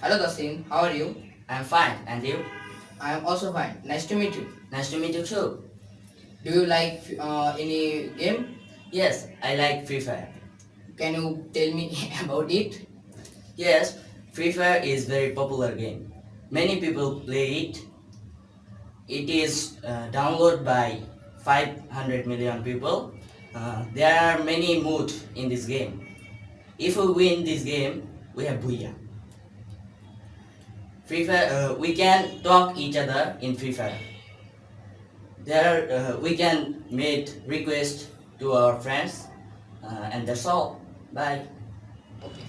Hello Dasin, how are you? I'm fine, and you? I am also fine. Nice to meet you. Nice to meet you too. Do you like any game? Yes, I like Free Fire. Can you tell me about it? Yes, Free Fire is very popular game. Many people play it. It is downloaded by 500 million people. There are many modes in this game. If we win this game, we have Booyah. Free Fire, we can talk each other in Free Fire. There, we can make requests to our friends, and that's all. Bye. Okay.